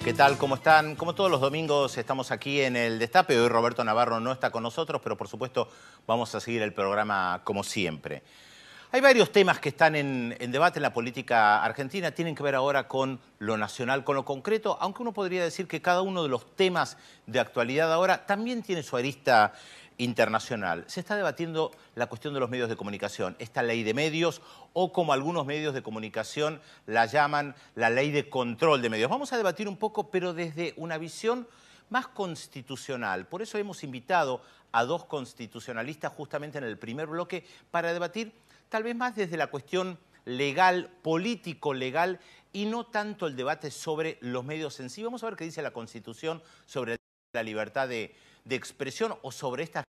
¿Qué tal? ¿Cómo están? Como todos los domingos estamos aquí en el Destape. Hoy Roberto Navarro no está con nosotros, pero por supuesto vamos a seguir el programa como siempre. Hay varios temas que están en debate en la política argentina. Tienen que ver ahora con lo nacional, con lo concreto, aunque uno podría decir que cada uno de los temas de actualidad ahora también tiene su arista internacional. Se está debatiendo la cuestión de los medios de comunicación, esta ley de medios, o como algunos medios de comunicación la llaman, la ley de control de medios. Vamos a debatir un poco, pero desde una visión más constitucional. Por eso hemos invitado a dos constitucionalistas justamente en el primer bloque para debatir tal vez más desde la cuestión legal, político-legal, y no tanto el debate sobre los medios en sí. Vamos a ver qué dice la Constitución sobre la libertad de expresión o sobre estas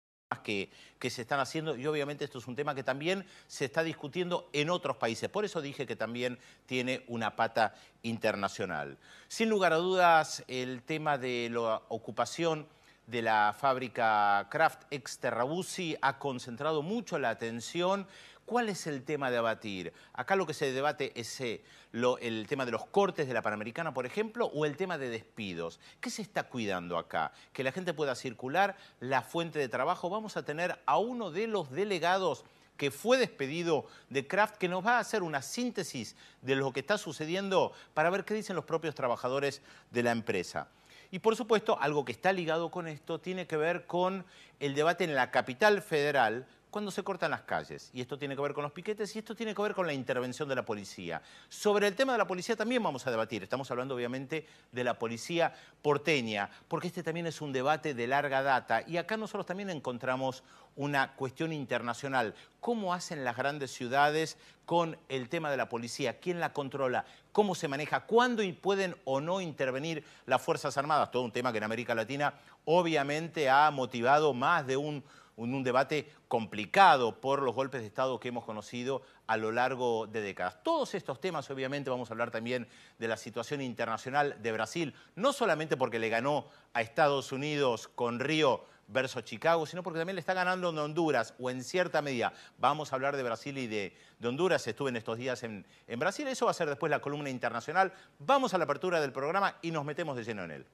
que se están haciendo, y obviamente esto es un tema que también se está discutiendo en otros países. Por eso dije que también tiene una pata internacional. Sin lugar a dudas, el tema de la ocupación de la fábrica Kraft ex Terrabuzzi ha concentrado mucho la atención. ¿Cuál es el tema de debatir? Acá lo que se debate es el tema de los cortes de la Panamericana, por ejemplo, o el tema de despidos. ¿Qué se está cuidando acá? Que la gente pueda circular, la fuente de trabajo. Vamos a tener a uno de los delegados que fue despedido de Kraft, que nos va a hacer una síntesis de lo que está sucediendo para ver qué dicen los propios trabajadores de la empresa. Y por supuesto, algo que está ligado con esto tiene que ver con el debate en la capital federal cuando se cortan las calles. Y esto tiene que ver con los piquetes y esto tiene que ver con la intervención de la policía. Sobre el tema de la policía también vamos a debatir. Estamos hablando obviamente de la policía porteña, porque este también es un debate de larga data. Y acá nosotros también encontramos una cuestión internacional. ¿Cómo hacen las grandes ciudades con el tema de la policía? ¿Quién la controla? ¿Cómo se maneja? ¿Cuándo pueden o no intervenir las Fuerzas Armadas? Todo un tema que en América Latina obviamente ha motivado más de un debate complicado por los golpes de Estado que hemos conocido a lo largo de décadas. Todos estos temas, obviamente, vamos a hablar también de la situación internacional de Brasil, no solamente porque le ganó a Estados Unidos con Río versus Chicago, sino porque también le está ganando en Honduras, o en cierta medida. Vamos a hablar de Brasil y de Honduras. Estuve en estos días en Brasil. Eso va a ser después la columna internacional. Vamos a la apertura del programa y nos metemos de lleno en él.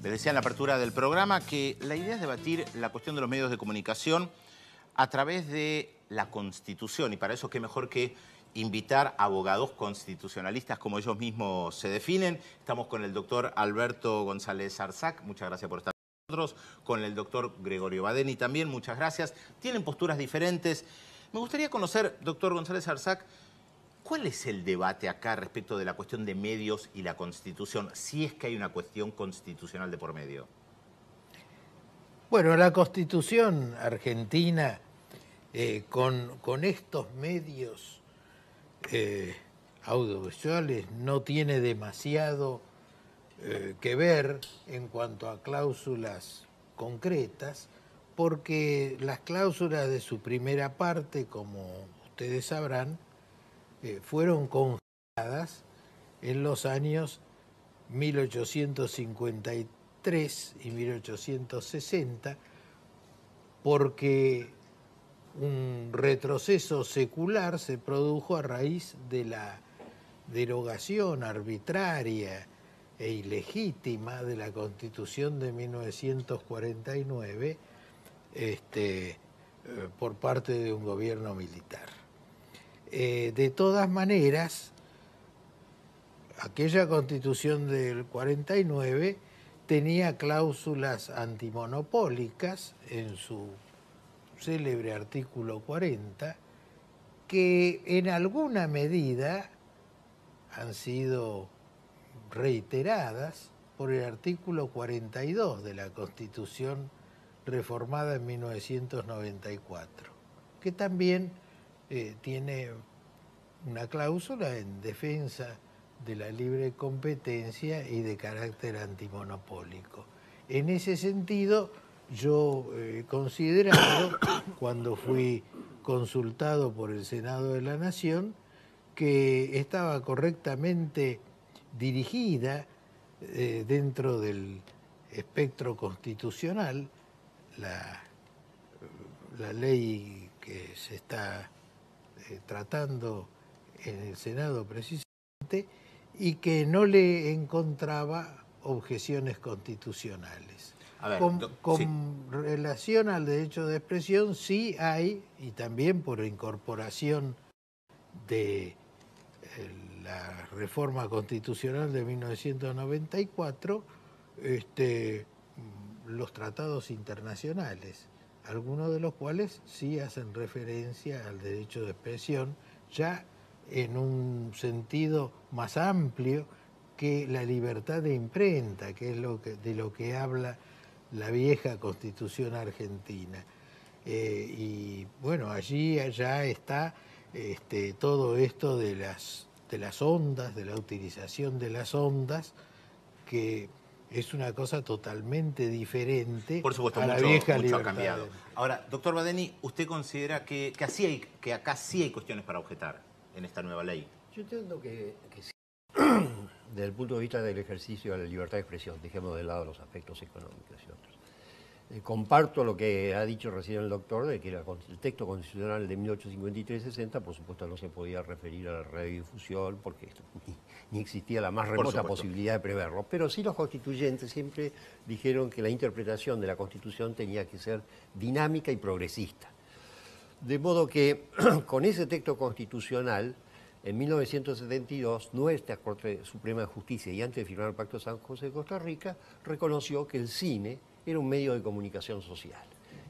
Les decía en la apertura del programa que la idea es debatir la cuestión de los medios de comunicación a través de la Constitución, y para eso qué mejor que invitar a abogados constitucionalistas como ellos mismos se definen. Estamos con el doctor Alberto González Arzac, muchas gracias por estar con nosotros, con el doctor Gregorio Badeni también, muchas gracias. Tienen posturas diferentes. Me gustaría conocer, doctor González Arzac, ¿cuál es el debate acá respecto de la cuestión de medios y la Constitución, si es que hay una cuestión constitucional de por medio? Bueno, la Constitución argentina, con estos medios audiovisuales, no tiene demasiado que ver en cuanto a cláusulas concretas, porque las cláusulas de su primera parte, como ustedes sabrán, fueron congeladas en los años 1853 y 1860, porque un retroceso secular se produjo a raíz de la derogación arbitraria e ilegítima de la Constitución de 1949 por parte de un gobierno militar. De todas maneras, aquella Constitución del 49 tenía cláusulas antimonopólicas en su célebre artículo 40, que en alguna medida han sido reiteradas por el artículo 42 de la Constitución reformada en 1994, que también tiene una cláusula en defensa de la libre competencia y de carácter antimonopólico. En ese sentido, yo he considerado, cuando fui consultado por el Senado de la Nación, que estaba correctamente dirigida dentro del espectro constitucional la ley que se está tratando en el Senado precisamente, y que no le encontraba objeciones constitucionales. A ver, con relación al derecho de expresión sí hay, y también por incorporación de la reforma constitucional de 1994, los tratados internacionales, algunos de los cuales sí hacen referencia al derecho de expresión, ya en un sentido más amplio que la libertad de imprenta, que es de lo que habla la vieja Constitución argentina. Y bueno, allí ya está todo esto de las ondas, de la utilización de las ondas, que es una cosa totalmente diferente. Por supuesto, a la mucho, vieja mucho libertad. ha cambiado. Ahora, doctor Badeni, ¿usted considera que acá sí hay cuestiones para objetar en esta nueva ley? Yo entiendo que sí. Desde el punto de vista del ejercicio de la libertad de expresión, dejemos de lado los aspectos económicos y otros. Comparto lo que ha dicho recién el doctor, de que el texto constitucional de 1853-60, por supuesto, no se podía referir a la radiodifusión, porque ni existía la más remota posibilidad de preverlo. Pero sí los constituyentes siempre dijeron que la interpretación de la Constitución tenía que ser dinámica y progresista. De modo que con ese texto constitucional, en 1972, nuestra Corte Suprema de Justicia, y antes de firmar el Pacto de San José de Costa Rica, reconoció que el cine era un medio de comunicación social.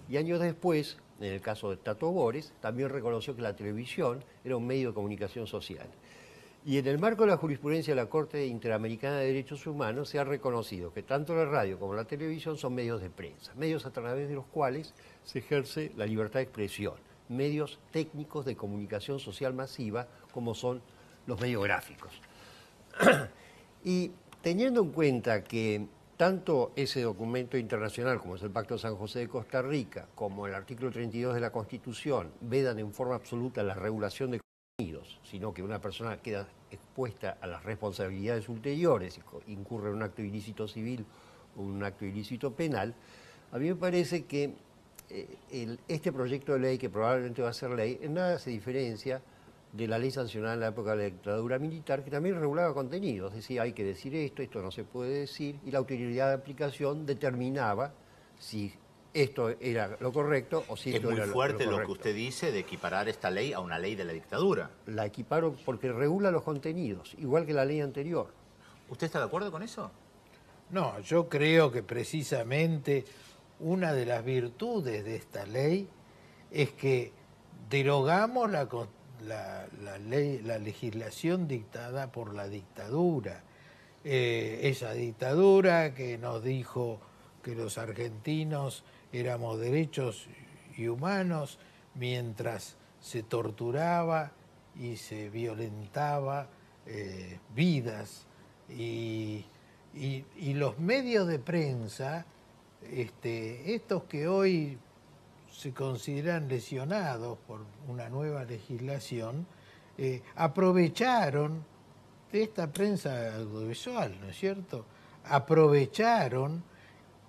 Y años después, en el caso de Tato Bores, también reconoció que la televisión era un medio de comunicación social. Y en el marco de la jurisprudencia de la Corte Interamericana de Derechos Humanos se ha reconocido que tanto la radio como la televisión son medios de prensa, medios a través de los cuales se ejerce la libertad de expresión, medios técnicos de comunicación social masiva como son los medios gráficos. Y teniendo en cuenta que tanto ese documento internacional como es el Pacto de San José de Costa Rica, como el artículo 32 de la Constitución, vedan en forma absoluta la regulación de contenidos, sino que una persona queda expuesta a las responsabilidades ulteriores y incurre en un acto ilícito civil o un acto ilícito penal, a mí me parece que este proyecto de ley, que probablemente va a ser ley, en nada se diferencia de la ley sancionada en la época de la dictadura militar, que también regulaba contenidos, decía hay que decir esto no se puede decir, y la autoridad de aplicación determinaba si esto era lo correcto o si esto era lo correcto. Es muy fuerte lo que usted dice de equiparar esta ley a una ley de la dictadura. La equiparo porque regula los contenidos, igual que la ley anterior. ¿Usted está de acuerdo con eso? No, yo creo que precisamente una de las virtudes de esta ley es que derogamos la legislación dictada por la dictadura. Esa dictadura que nos dijo que los argentinos éramos derechos y humanos mientras se torturaba y se violentaba vidas. Y los medios de prensa, estos que hoy se consideran lesionados por una nueva legislación, aprovecharon de esta prensa audiovisual, ¿no es cierto? Aprovecharon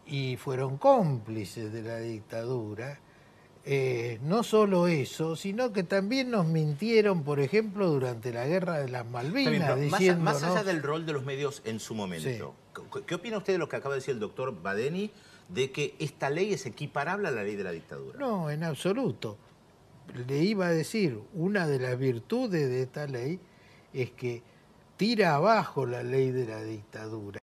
y fueron cómplices de la dictadura. No solo eso, sino que también nos mintieron, por ejemplo, durante la Guerra de las Malvinas, diciendo, más allá del rol de los medios en su momento, sí. ¿Qué opina usted de lo que acaba de decir el doctor Badeni, de que esta ley es equiparable a la ley de la dictadura? No, en absoluto. Le iba a decir, una de las virtudes de esta ley es que tira abajo la ley de la dictadura.